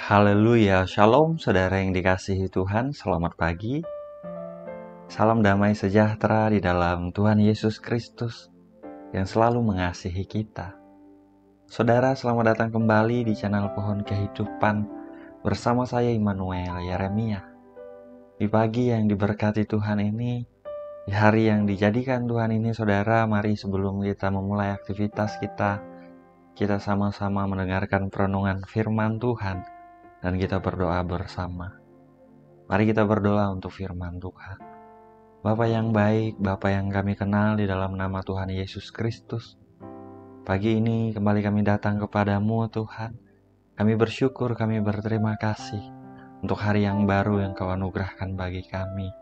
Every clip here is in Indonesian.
Haleluya, Shalom saudara yang dikasihi Tuhan, selamat pagi. Salam damai sejahtera di dalam Tuhan Yesus Kristus yang selalu mengasihi kita. Saudara, selamat datang kembali di channel Pohon Kehidupan bersama saya Immanuel Yeremia. Di pagi yang diberkati Tuhan ini, di hari yang dijadikan Tuhan ini, saudara, mari sebelum kita memulai aktivitas kita sama-sama mendengarkan perenungan firman Tuhan. Dan kita berdoa bersama. Mari kita berdoa untuk firman Tuhan. Bapa yang baik, Bapa yang kami kenal di dalam nama Tuhan Yesus Kristus. Pagi ini kembali kami datang kepadamu Tuhan. Kami bersyukur, kami berterima kasih untuk hari yang baru yang Kau anugerahkan bagi kami.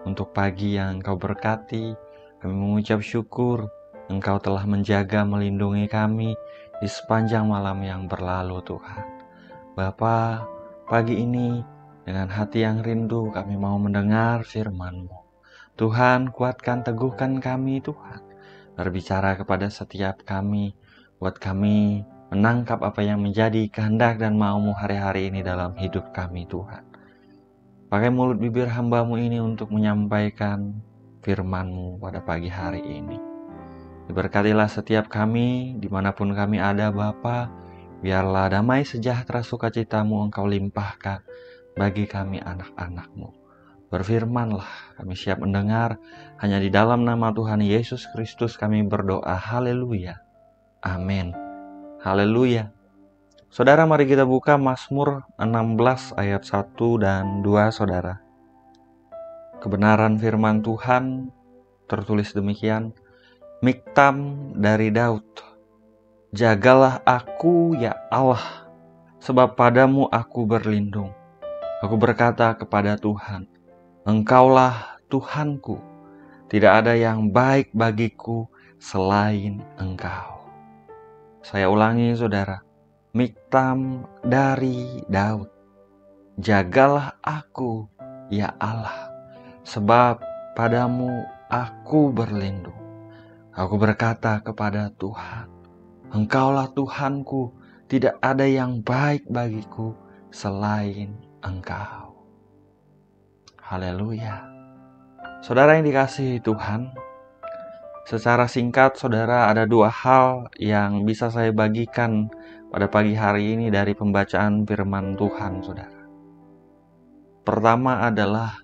Untuk pagi yang Kau berkati, kami mengucap syukur Engkau telah menjaga, melindungi kami di sepanjang malam yang berlalu Tuhan. Bapa, pagi ini dengan hati yang rindu kami mau mendengar firman-Mu. Tuhan, kuatkan, teguhkan kami Tuhan. Berbicara kepada setiap kami, buat kami menangkap apa yang menjadi kehendak dan mau-Mu hari-hari ini dalam hidup kami Tuhan. Pakai mulut bibir hamba-Mu ini untuk menyampaikan firman-Mu pada pagi hari ini. Diberkatilah setiap kami, dimanapun kami ada Bapa. Biarlah damai sejahtera sukacita-Mu Engkau limpahkan bagi kami anak-anak-Mu. Berfirmanlah, kami siap mendengar. Hanya di dalam nama Tuhan Yesus Kristus kami berdoa. Haleluya. Amin. Haleluya. Saudara, mari kita buka Mazmur 16 ayat 1 dan 2, saudara. Kebenaran firman Tuhan tertulis demikian. Miktam dari Daud. Jagalah aku ya Allah, sebab padamu aku berlindung. Aku berkata kepada Tuhan, Engkaulah Tuhanku, tidak ada yang baik bagiku selain Engkau. Saya ulangi saudara, Miktam dari Daud. Jagalah aku ya Allah, sebab padamu aku berlindung. Aku berkata kepada Tuhan, Engkaulah Tuhanku, tidak ada yang baik bagiku selain Engkau. Haleluya. Saudara yang dikasihi Tuhan, secara singkat saudara ada dua hal yang bisa saya bagikan pada pagi hari ini dari pembacaan firman Tuhan saudara. Pertama adalah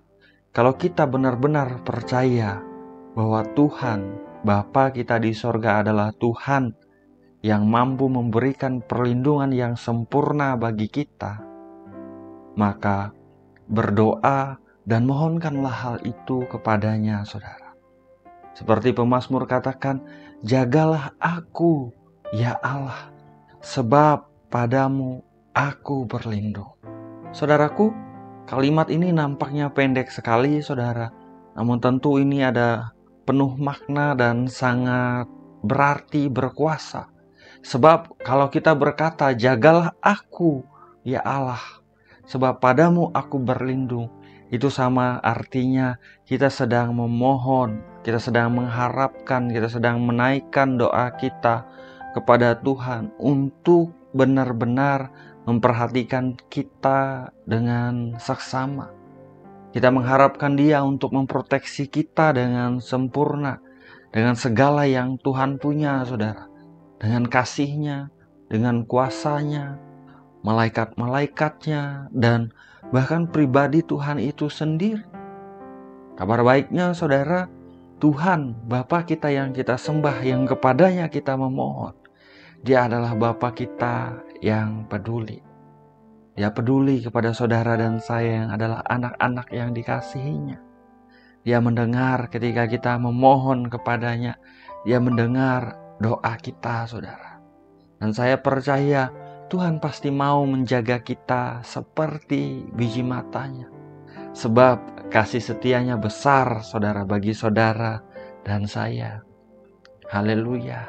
kalau kita benar-benar percaya bahwa Tuhan, Bapa kita di sorga adalah Tuhan yang mampu memberikan perlindungan yang sempurna bagi kita, maka berdoa dan mohonkanlah hal itu kepadanya, saudara. Seperti pemazmur katakan, jagalah aku, ya Allah, sebab padamu aku berlindung. Saudaraku, kalimat ini nampaknya pendek sekali, saudara. Namun tentu ini ada penuh makna dan sangat berarti, berkuasa. Sebab kalau kita berkata, jagalah aku, ya Allah, sebab padamu aku berlindung, itu sama artinya kita sedang memohon, kita sedang mengharapkan, kita sedang menaikkan doa kita kepada Tuhan untuk benar-benar memperhatikan kita dengan seksama. Kita mengharapkan Dia untuk memproteksi kita dengan sempurna, dengan segala yang Tuhan punya, saudara. Dengan kasih-Nya, dengan kuasa-Nya, malaikat-malaikatnya, dan bahkan pribadi Tuhan itu sendiri. Kabar baiknya saudara, Tuhan Bapa kita yang kita sembah, yang kepadanya kita memohon, Dia adalah Bapa kita yang peduli. Dia peduli kepada saudara dan saya yang adalah anak-anak yang dikasihinya. Dia mendengar ketika kita memohon kepadanya. Dia mendengar doa kita, saudara. Dan saya percaya Tuhan pasti mau menjaga kita seperti biji matanya. Sebab kasih setianya besar, saudara, bagi saudara dan saya. Haleluya.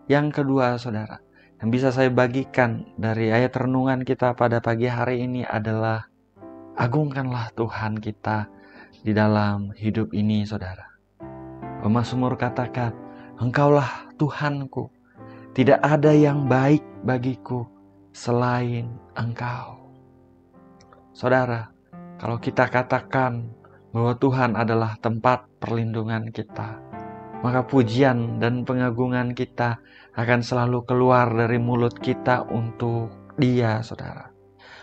Yang kedua, saudara, yang bisa saya bagikan dari ayat renungan kita pada pagi hari ini adalah agungkanlah Tuhan kita di dalam hidup ini, saudara. Pemazmur katakan, Engkaulah Tuhanku, tidak ada yang baik bagiku selain Engkau. Saudara, kalau kita katakan bahwa Tuhan adalah tempat perlindungan kita, maka pujian dan pengagungan kita akan selalu keluar dari mulut kita untuk Dia, saudara.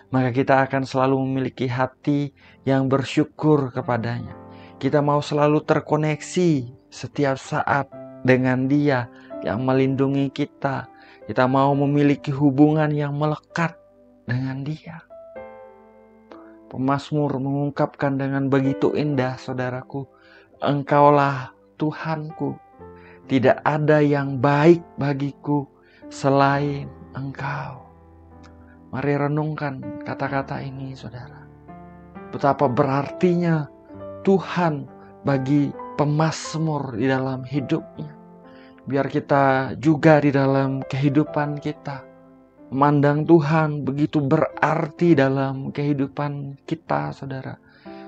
Maka kita akan selalu memiliki hati yang bersyukur kepadanya. Kita mau selalu terkoneksi setiap saat dengan Dia yang melindungi kita. Kita mau memiliki hubungan yang melekat dengan Dia. Pemazmur mengungkapkan dengan begitu indah, saudaraku, Engkaulah Tuhanku, tidak ada yang baik bagiku selain Engkau. Mari renungkan kata-kata ini, saudara. Betapa berartinya Tuhan bagi pemazmur di dalam hidupnya. Biar kita juga di dalam kehidupan kita memandang Tuhan begitu berarti dalam kehidupan kita, saudara.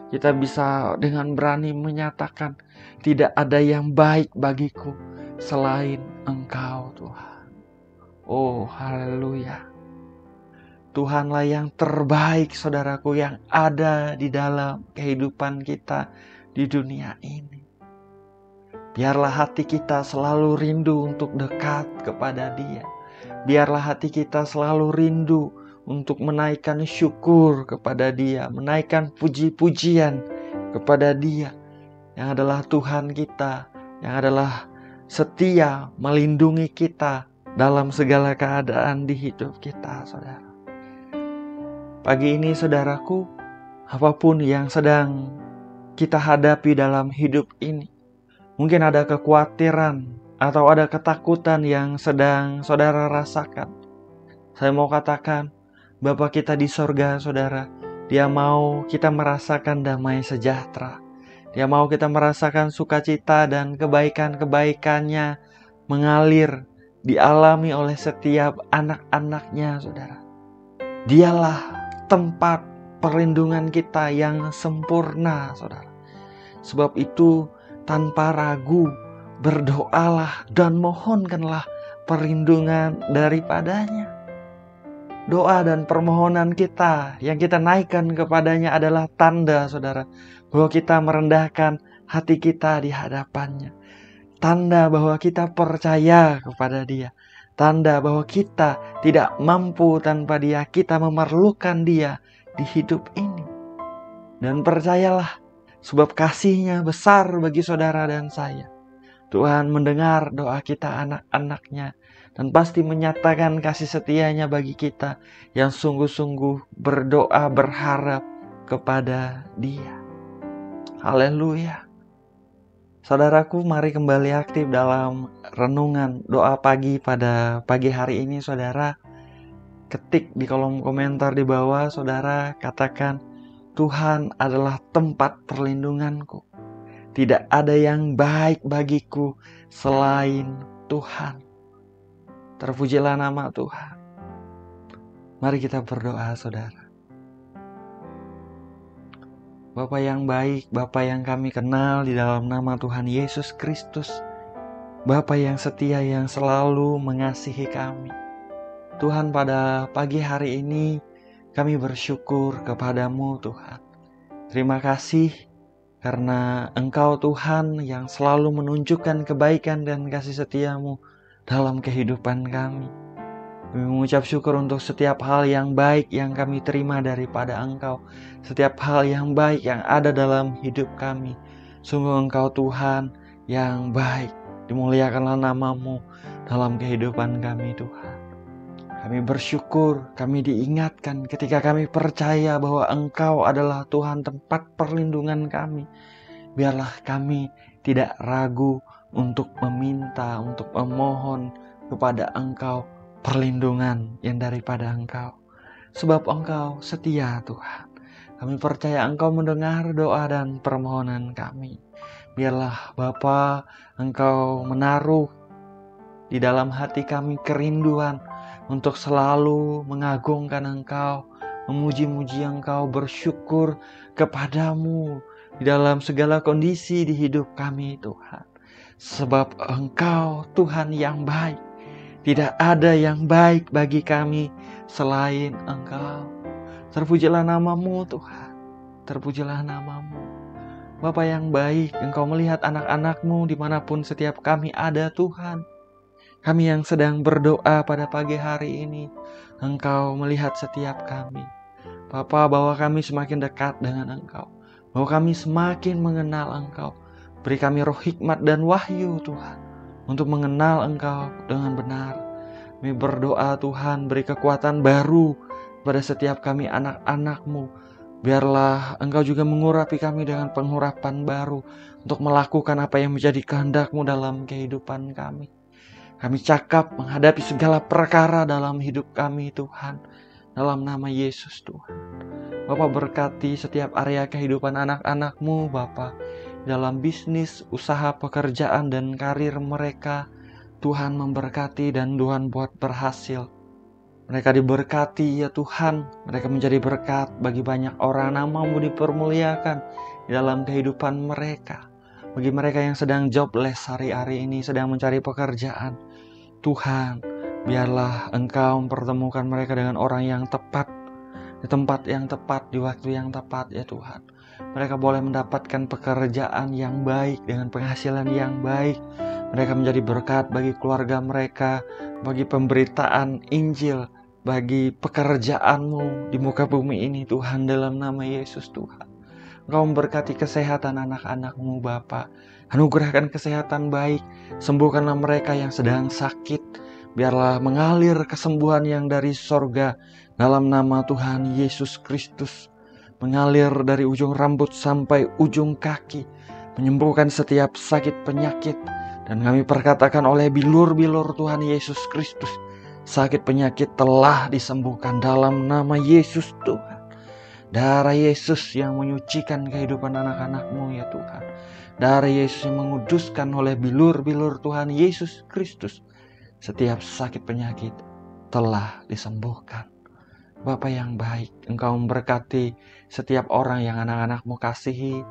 Kita bisa dengan berani menyatakan tidak ada yang baik bagiku selain Engkau, Tuhan. Oh, haleluya. Tuhanlah yang terbaik, saudaraku, yang ada di dalam kehidupan kita di dunia ini. Biarlah hati kita selalu rindu untuk dekat kepada Dia. Biarlah hati kita selalu rindu untuk menaikkan syukur kepada Dia, menaikkan puji-pujian kepada Dia yang adalah Tuhan kita, yang adalah setia melindungi kita dalam segala keadaan di hidup kita, saudara. Pagi ini, saudaraku, apapun yang sedang kita hadapi dalam hidup ini, mungkin ada kekhawatiran atau ada ketakutan yang sedang saudara rasakan. Saya mau katakan, Bapa kita di sorga, saudara, Dia mau kita merasakan damai sejahtera. Dia mau kita merasakan sukacita dan kebaikan-kebaikannya mengalir, dialami oleh setiap anak-anaknya, saudara. Dialah tempat perlindungan kita yang sempurna, saudara. Sebab itu, tanpa ragu, berdoalah dan mohonkanlah perlindungan daripadanya. Doa dan permohonan kita yang kita naikkan kepadanya adalah tanda, saudara, bahwa kita merendahkan hati kita di hadapannya. Tanda bahwa kita percaya kepada Dia. Tanda bahwa kita tidak mampu tanpa Dia. Kita memerlukan Dia di hidup ini. Dan percayalah, sebab kasih-Nya besar bagi saudara dan saya. Tuhan mendengar doa kita anak-anaknya dan pasti menyatakan kasih setia-Nya bagi kita yang sungguh-sungguh berdoa berharap kepada Dia. Haleluya. Saudaraku, mari kembali aktif dalam renungan doa pagi pada pagi hari ini, saudara. Ketik di kolom komentar di bawah, saudara, katakan, Tuhan adalah tempat perlindunganku. Tidak ada yang baik bagiku selain Tuhan. Terpujilah nama Tuhan. Mari kita berdoa, saudara. Bapa yang baik, Bapa yang kami kenal di dalam nama Tuhan Yesus Kristus. Bapa yang setia, yang selalu mengasihi kami. Tuhan, pada pagi hari ini kami bersyukur kepadamu, Tuhan. Terima kasih karena Engkau, Tuhan, yang selalu menunjukkan kebaikan dan kasih setia-Mu dalam kehidupan kami. Kami mengucap syukur untuk setiap hal yang baik yang kami terima daripada Engkau. Setiap hal yang baik yang ada dalam hidup kami. Sungguh Engkau, Tuhan, yang baik. Dimuliakanlah nama-Mu dalam kehidupan kami, Tuhan. Kami bersyukur, kami diingatkan ketika kami percaya bahwa Engkau adalah Tuhan tempat perlindungan kami. Biarlah kami tidak ragu untuk meminta, untuk memohon kepada Engkau perlindungan yang daripada Engkau. Sebab Engkau setia, Tuhan. Kami percaya Engkau mendengar doa dan permohonan kami. Biarlah Bapa, Engkau menaruh di dalam hati kami kerinduan untuk selalu mengagungkan Engkau, memuji-muji Engkau, bersyukur kepadamu di dalam segala kondisi di hidup kami, Tuhan. Sebab Engkau Tuhan yang baik. Tidak ada yang baik bagi kami selain Engkau. Terpujilah nama-Mu Tuhan, terpujilah nama-Mu. Bapa yang baik, Engkau melihat anak-anak-Mu dimanapun setiap kami ada Tuhan. Kami yang sedang berdoa pada pagi hari ini, Engkau melihat setiap kami. Bapa, bahwa kami semakin dekat dengan Engkau, bahwa kami semakin mengenal Engkau. Beri kami roh hikmat dan wahyu Tuhan, untuk mengenal Engkau dengan benar. Kami berdoa Tuhan, beri kekuatan baru pada setiap kami anak-anak-Mu. Biarlah Engkau juga mengurapi kami dengan pengurapan baru, untuk melakukan apa yang menjadi kehendak-Mu dalam kehidupan kami. Kami cakap menghadapi segala perkara dalam hidup kami Tuhan, dalam nama Yesus Tuhan. Bapa, berkati setiap area kehidupan anak-anak-Mu Bapa, dalam bisnis, usaha, pekerjaan, dan karir mereka. Tuhan memberkati dan Tuhan buat berhasil. Mereka diberkati ya Tuhan, mereka menjadi berkat bagi banyak orang. Nama-Mu dipermuliakan di dalam kehidupan mereka. Bagi mereka yang sedang jobless hari-hari ini, sedang mencari pekerjaan, Tuhan, biarlah Engkau mempertemukan mereka dengan orang yang tepat, di tempat yang tepat, di waktu yang tepat ya Tuhan. Mereka boleh mendapatkan pekerjaan yang baik dengan penghasilan yang baik. Mereka menjadi berkat bagi keluarga mereka, bagi pemberitaan Injil, bagi pekerjaan-Mu di muka bumi ini Tuhan, dalam nama Yesus Tuhan. Engkau memberkati kesehatan anak-anak-Mu Bapa. Anugerahkan kesehatan baik, sembuhkanlah mereka yang sedang sakit. Biarlah mengalir kesembuhan yang dari sorga, dalam nama Tuhan Yesus Kristus. Mengalir dari ujung rambut sampai ujung kaki, menyembuhkan setiap sakit penyakit. Dan kami perkatakan oleh bilur-bilur Tuhan Yesus Kristus, sakit penyakit telah disembuhkan dalam nama Yesus Tuhan. Darah Yesus yang menyucikan kehidupan anak-anak-Mu ya Tuhan. Darah Yesus yang menguduskan oleh bilur-bilur Tuhan Yesus Kristus. Setiap sakit penyakit telah disembuhkan. Bapa yang baik, Engkau memberkati setiap orang yang anak-anak-Mu kasihi,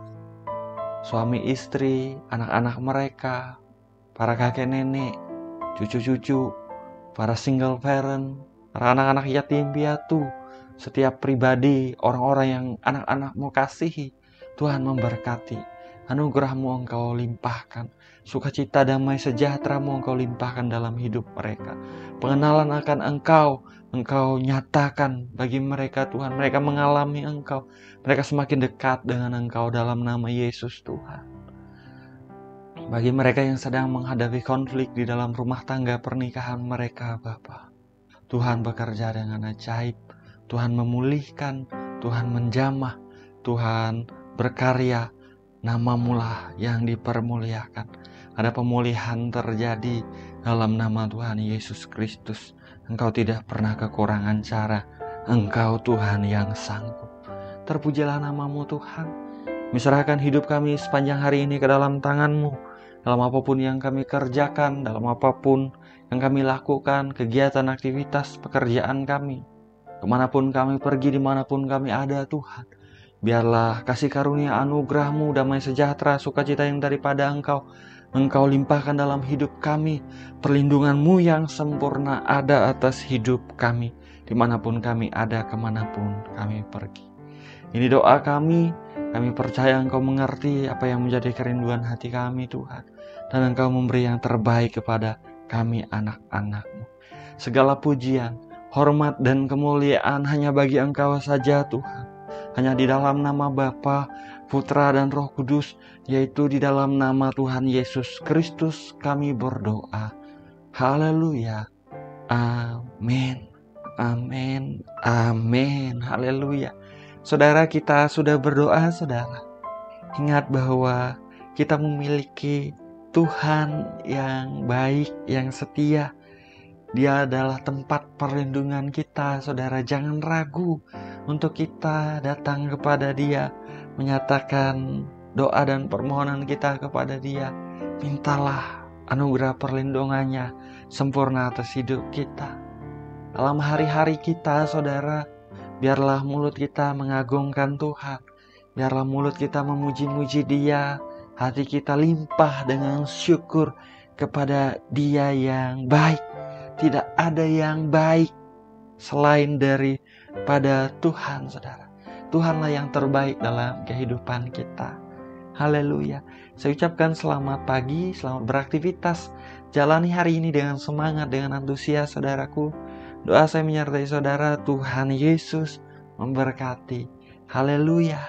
suami istri, anak-anak mereka, para kakek nenek, cucu-cucu, para single parent, para anak-anak yatim piatu, setiap pribadi, orang-orang yang anak-anak-Mu kasihi. Tuhan memberkati, anugerah-Mu Engkau limpahkan, sukacita damai sejahtera-Mu Engkau limpahkan dalam hidup mereka. Pengenalan akan Engkau nyatakan bagi mereka Tuhan. Mereka mengalami Engkau, mereka semakin dekat dengan Engkau dalam nama Yesus Tuhan. Bagi mereka yang sedang menghadapi konflik di dalam rumah tangga pernikahan mereka Bapa, Tuhan bekerja dengan ajaib. Tuhan memulihkan, Tuhan menjamah, Tuhan berkarya. Nama-Mu lah yang dipermuliakan. Ada pemulihan terjadi dalam nama Tuhan Yesus Kristus. Engkau tidak pernah kekurangan cara. Engkau Tuhan yang sanggup. Terpujilah nama-Mu Tuhan. Kami serahkan hidup kami sepanjang hari ini ke dalam tangan-Mu. Dalam apapun yang kami kerjakan, dalam apapun yang kami lakukan, kegiatan, aktivitas, pekerjaan kami. Kemanapun kami pergi, dimanapun kami ada Tuhan. Biarlah kasih karunia anugerah-Mu, damai sejahtera, sukacita yang daripada Engkau limpahkan dalam hidup kami. Perlindungan-Mu yang sempurna ada atas hidup kami, dimanapun kami ada, kemanapun kami pergi. Ini doa kami percaya Engkau mengerti apa yang menjadi kerinduan hati kami Tuhan. Dan Engkau memberi yang terbaik kepada kami anak-anak-Mu. Segala pujian, hormat dan kemuliaan hanya bagi Engkau saja Tuhan. Hanya di dalam nama Bapa, Putra dan Roh Kudus, yaitu di dalam nama Tuhan Yesus Kristus kami berdoa. Haleluya. Amin. Amin. Amin. Haleluya. Saudara, kita sudah berdoa, saudara. Ingat bahwa kita memiliki Tuhan yang baik, yang setia. Dia adalah tempat perlindungan kita, saudara. Jangan ragu untuk kita datang kepada Dia, menyatakan doa dan permohonan kita kepada Dia. Mintalah anugerah perlindungannya sempurna atas hidup kita. Dalam hari-hari kita, saudara, biarlah mulut kita mengagungkan Tuhan. Biarlah mulut kita memuji-muji Dia. Hati kita limpah dengan syukur kepada Dia yang baik. Tidak ada yang baik selain daripada Tuhan, saudara. Tuhanlah yang terbaik dalam kehidupan kita. Haleluya. Saya ucapkan selamat pagi, selamat beraktivitas. Jalani hari ini dengan semangat, dengan antusias, saudaraku. Doa saya menyertai saudara, Tuhan Yesus memberkati. Haleluya.